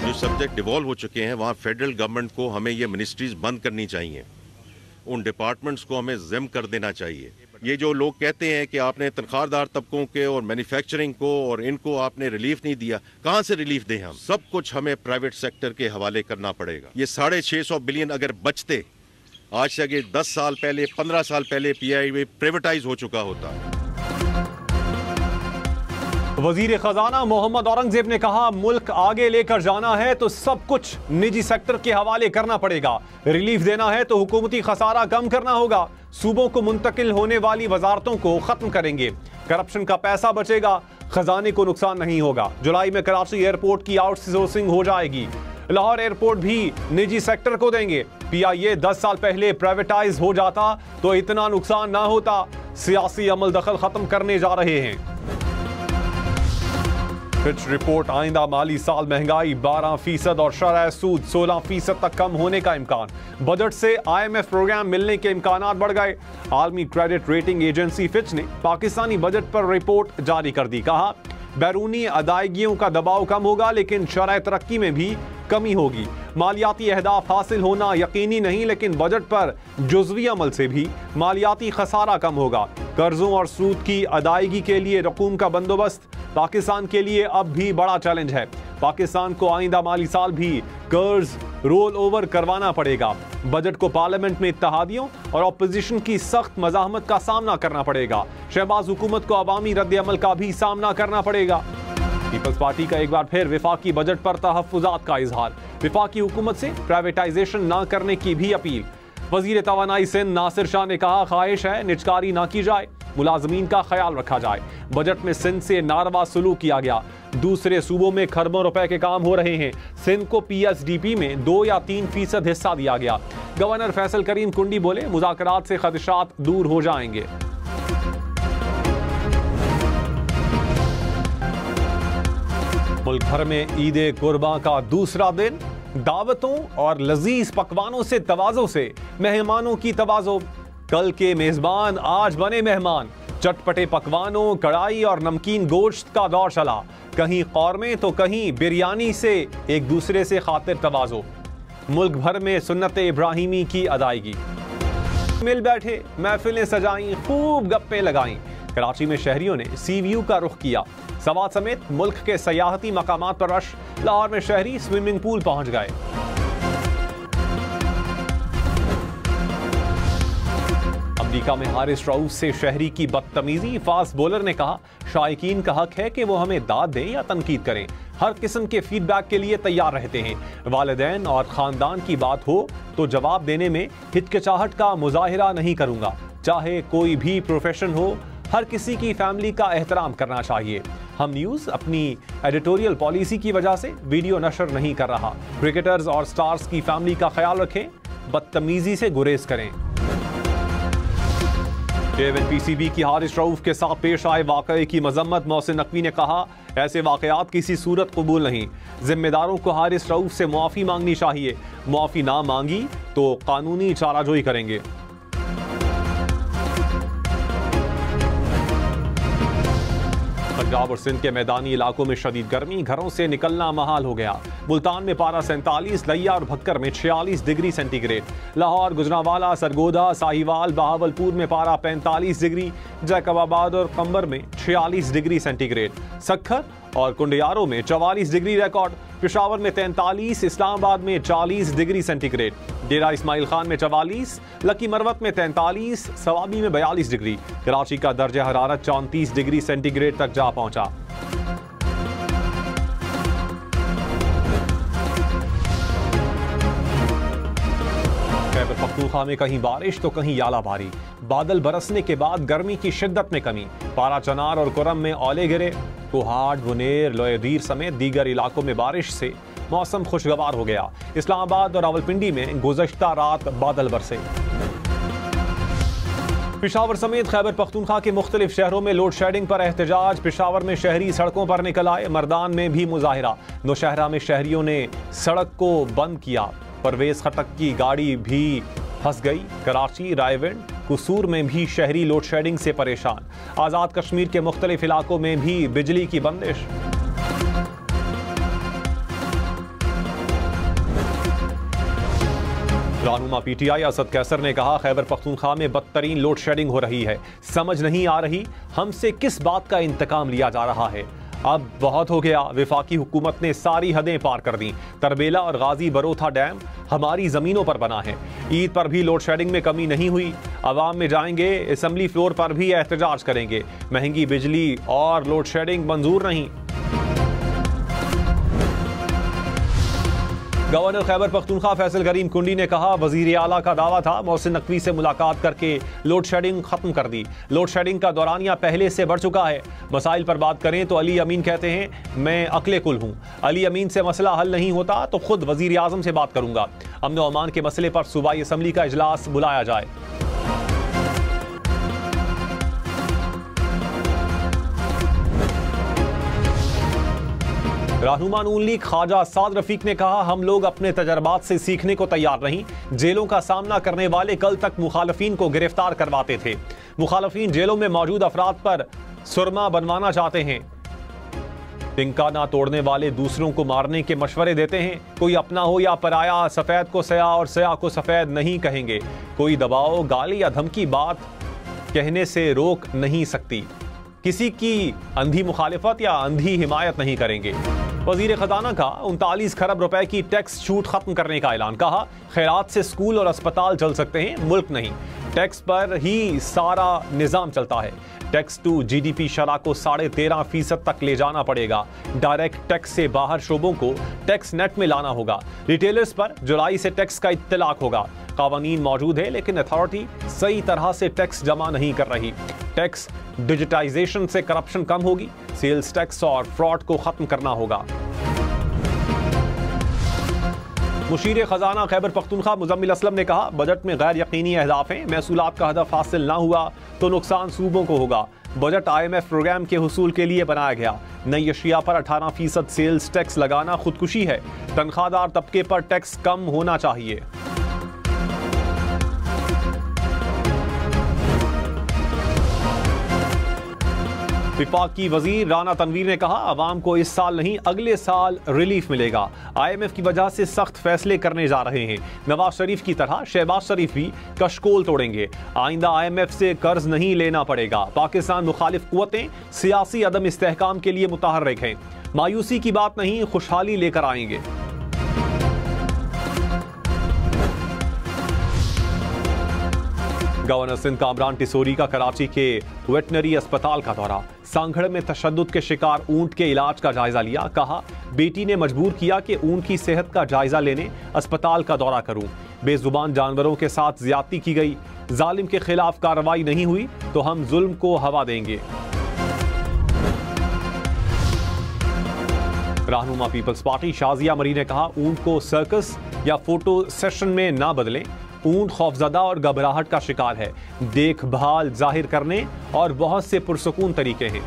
जो subject devolve हो चुके हैं वहाँ फेडरल गवर्नमेंट को हमें ये मिनिस्ट्रीज बंद करनी चाहिए, उन डिपार्टमेंट्स को हमें जिम कर देना चाहिए। ये जो लोग कहते हैं कि आपने तनख्वाहदार तबकों के और मैन्युफैक्चरिंग को और इनको आपने रिलीफ नहीं दिया, कहाँ से रिलीफ दें? हम सब कुछ हमें प्राइवेट सेक्टर के हवाले करना पड़ेगा। ये 650 बिलियन अगर बचते, आज से आगे 10 साल पहले 15 साल पहले पीआईबी प्राइवेटाइज हो चुका होता। वजीर खजाना मोहम्मद औरंगजेब ने कहा, मुल्क आगे लेकर जाना है तो सब कुछ निजी सेक्टर के हवाले करना पड़ेगा, रिलीफ देना है तो हुकूमती खसारा कम करना होगा, सूबों को मुंतकिल होने वाली वजारतों को खत्म करेंगे, करप्शन का पैसा बचेगा, खजाने को नुकसान नहीं होगा। जुलाई में कराची एयरपोर्ट की आउटसोर्सिंग हो जाएगी, लाहौर एयरपोर्ट भी निजी सेक्टर को देंगे। पीआईए 10 साल पहले प्राइवेटाइज हो जाता तो इतना नुकसान ना होता। सियासी अमल दखल खत्म करने जा रहे हैं। फिच रिपोर्ट, आइंदा माली साल महंगाई 12% और शरह सूद 16% तक कम होने का इम्कान। बजट से IMF प्रोग्राम मिलने के इम्कानात बढ़ गए। आलमी क्रेडिट रेटिंग एजेंसी फिच ने पाकिस्तानी बजट पर रिपोर्ट जारी कर दी। कहा, बैरूनी अदायगियों का दबाव कम होगा लेकिन शरह तरक्की में भी कमी होगी। मालियाती अहदाफ हासिल होना यकीनी नहीं, लेकिन बजट पर जुज़वी अमल से भी मालियाती खसारा कम होगा। कर्जों और सूद की अदायगी के लिए रकूम का बंदोबस्त पाकिस्तान के लिए अब भी बड़ा चैलेंज है। पाकिस्तान को आइंदा माली साल भी कर्ज रोल ओवर करवाना पड़ेगा। बजट को पार्लियामेंट में इत्तेहादियों और अपोजिशन की सख्त मज़ाहमत का सामना करना पड़ेगा। शहबाज हुकूमत को अवामी रद्द-ए-अमल का भी सामना करना पड़ेगा। पीपल्स पार्टी का एक बार फिर विफाकी बजट पर तहफ्फुज़ात का इजहार। विफाकी हुकूमत से प्राइवेटाइजेशन न करने की भी अपील। वजीर तवानाई सिंध नासिर शाह ने कहा, ख्वाहिश है निजकारी ना की जाए, मुलाजमीन का ख्याल रखा जाए। बजट में सिंध से नारवा सुलूक किया गया। दूसरे सूबों में खरबों रुपए के काम हो रहे हैं। सिंध को PSDP में 2 या 3% हिस्सा दिया गया। गवर्नर फैसल करीम कुंडी बोले, मुज़ाकरात से खदशात दूर हो जाएंगे। मुल्क भर में ईद कुर्बा का दूसरा दिन, दावतों और लजीज पकवानों से तवाज़ो से मेहमानों की तवाज़ो। कल के मेजबान आज बने मेहमान। चटपटे पकवानों, कढ़ाई और नमकीन गोश्त का दौर चला। कहीं कौरमे तो कहीं बिरयानी से एक दूसरे से खातिर तवाज़ो। मुल्क भर में सुन्नत इब्राहिमी की अदायगी। मिल बैठे, महफिलें सजाई, खूब गप्पे लगाई। कराची में शहरियों ने सी व्यू का रुख किया। सवात समेत मुल्क के सयाहती मकामात पर रश। लाहौर में शहरी स्विमिंग पूल पहुंच गए। अमेरिका में हारिस रऊफ से शहरी की बदतमीजी। फास्ट बॉलर ने कहा, शायकीन का हक है कि वो हमें दाद दें या तनकीद करें, हर किस्म के फीडबैक के लिए तैयार रहते हैं। वालिदैन और खानदान की बात हो तो जवाब देने में हिचकिचाहट का मुजाहिरा नहीं करूंगा। चाहे कोई भी प्रोफेशन हो, हर किसी की फैमिली का एहतराम करना चाहिए। हम न्यूज़ अपनी एडिटोरियल पॉलिसी की वजह से वीडियो नशर नहीं कर रहा। क्रिकेटर्स और स्टार्स की फैमिली का ख्याल रखें, बदतमीजी से गुरेज करें। PCB की हारिस रऊफ के साथ पेश आए वाकये की मजम्मत। मोहसिन नकवी ने कहा, ऐसे वाकयात किसी सूरत कबूल नहीं। जिम्मेदारों को हारिस रऊफ से मुआफ़ी मांगनी चाहिए। मुआफ़ी ना मांगी तो कानूनी चाराजोई करेंगे। पंजाब और सिंध के मैदानी इलाकों में शदीद गर्मी, घरों से निकलना महाल हो गया। मुल्तान में पारा 47, लिया और भक्कर में 46 डिग्री सेंटीग्रेड। लाहौर, गुजरांवाला, सरगोदा, साहिवाल, बहावलपुर में पारा 45 डिग्री। जैकबाबाद और कंबर में 46 डिग्री सेंटीग्रेड। सक्खर और कुंडियारों में 44 डिग्री रिकॉर्ड। पेशावर में 43, इस्लामाबाद में 40 डिग्री सेंटीग्रेड। डेरा इस्माइल खान में 44, लकी मरवत में 43, सवाबी में 42 डिग्री। कराची का दर्जा हरारत 34 डिग्री सेंटीग्रेड तक जा पहुंचा। खैबर पख्तूनख्वा में कहीं बारिश तो कहीं यालाबारी। बादल बरसने के बाद गर्मी की शिद्दत में कमी। पारा चनार और कुरम में ओले गिरे। कोहाट, बुनेर, लोयदीर समेत दीगर इलाकों में बारिश से मौसम खुशगवार हो गया। इस्लामाबाद और रावलपिंडी में गुज़श्ता रात बादल बरसे। पेशावर समेत खैबर पख्तूनख्वा के मुख्तलिफ शहरों में लोड शेडिंग पर एहतजाज। पेशावर में शहरी सड़कों पर निकल आए। मर्दान में भी मुजाहिरा। नौशहरा में शहरियों ने सड़क को बंद किया। परवेज खटक की गाड़ी भी फंस गई। कराची, रायविंड, कसूर में भी शहरी लोड शेडिंग से परेशान। आज़ाद कश्मीर के मुख्तलिफ इलाकों में भी बिजली की बंदिश। रहनुमा पीटीआई असद कैसर ने कहा, खैबर पख्तूनख्वा में बदतरीन लोड शेडिंग हो रही है। समझ नहीं आ रही हमसे किस बात का इंतकाम लिया जा रहा है। अब बहुत हो गया। विफाकी हुकूमत ने सारी हदें पार कर दी। तरबेला और गाजी बरोथा डैम हमारी जमीनों पर बना है। ईद पर भी लोड शेडिंग में कमी नहीं हुई। अवाम में जाएंगे, असेंबली फ्लोर पर भी एहतजाज करेंगे। महंगी बिजली और लोड शेडिंग मंजूर नहीं। गवर्नर खैबर पख्तूनख्वा फैसल करीम कुंडी ने कहा, वजीर आला का दावा था मोहसिन नकवी से मुलाकात करके लोड शेडिंग खत्म कर दी। लोड शेडिंग का दौरानिया पहले से बढ़ चुका है। मसाइल पर बात करें तो अली अमीन कहते हैं, मैं अक्ले कुल हूँ। अली अमीन से मसला हल नहीं होता तो खुद वजीर आजम से बात करूंगा। अमन व अमान के मसले पर सूबाई असम्बली का इजलास बुलाया जाए। रहनुमा नून लीग ख्वाजा साद रफीक ने कहा, हम लोग अपने तजर्बात से सीखने को तैयार नहीं। जेलों का सामना करने वाले कल तक मुखालफीन को गिरफ्तार करवाते थे। मुखालफीन जेलों में मौजूद अफराद पर सुरमा बनवाना चाहते हैं। तिनका ना तोड़ने वाले दूसरों को मारने के मशवरे देते हैं। कोई अपना हो या पराया, सफेद को स्याह और स्याह को सफेद नहीं कहेंगे। कोई दबाव, गाली या धमकी बात कहने से रोक नहीं सकती। किसी की अंधी मुखालिफत या अंधी हिमायत नहीं करेंगे। वजीर खजाना का 39 खरब रुपए की टैक्स छूट खत्म करने का ऐलान। कहा, खैरात से स्कूल और अस्पताल चल सकते हैं, मुल्क नहीं। टैक्स पर ही सारा निजाम चलता है। टैक्स टू जीडीपी शरह को 13.5% तक ले जाना पड़ेगा। डायरेक्ट टैक्स से बाहर शोबों को टैक्स नेट में लाना होगा। रिटेलर्स पर जुलाई से टैक्स का इत्तलाक होगा। कानून मौजूद है लेकिन अथॉरिटी सही तरह से टैक्स जमा नहीं कर रही। टैक्स डिजिटाइजेशन से करप्शन कम होगी। सेल्स टैक्स और फ्रॉड को खत्म करना होगा। मुशीर खजाना खैबर पख्तूनख्वा मुजम्मिल असलम ने कहा, बजट में गैर यकीनी अहदाफ हैं। महसूलात का हदफ हासिल ना हुआ तो नुकसान सूबों को होगा। बजट IMF प्रोग्राम के हुसूल के लिए बनाया गया। नई अशिया पर 18% सेल्स टैक्स लगाना खुदकुशी है। तनख्वाहदार तबके पर टैक्स कम होना चाहिए। विफाकी वजीर राना तनवीर ने कहा, अवाम को इस साल नहीं अगले साल रिलीफ मिलेगा। IMF की वजह से सख्त फैसले करने जा रहे हैं। नवाज शरीफ की तरह शहबाज शरीफ भी कशकोल तोड़ेंगे। आइंदा IMF से कर्ज नहीं लेना पड़ेगा। पाकिस्तान मुखालिफ कुव्वतें सियासी अदम इस्तेहकाम के लिए मुतहर्रिक हैं। मायूसी की बात नहीं, खुशहाली लेकर आएंगे। गवर्नर सिंध कामरान टिसोरी का कराची के वेटनरी अस्पताल का दौरा। सांगड़ में तशद्दुद के शिकार ऊंट के इलाज का जायजा लिया। कहा, बेटी ने मजबूर किया कि ऊंट की सेहत का जायजा लेने अस्पताल का दौरा करूं। बेजुबान जानवरों के साथ ज्यादती की गई। जालिम के खिलाफ कार्रवाई नहीं हुई तो हम जुल्म को हवा देंगे। रहनुमा पीपल्स पार्टी शाजिया मरी ने कहा, ऊंट को सर्कस या फोटो सेशन में ना बदलें। ऊंट खौफजदा और घबराहट का शिकार है। देखभाल जाहिर करने और बहुत से पुरसकून तरीके हैं।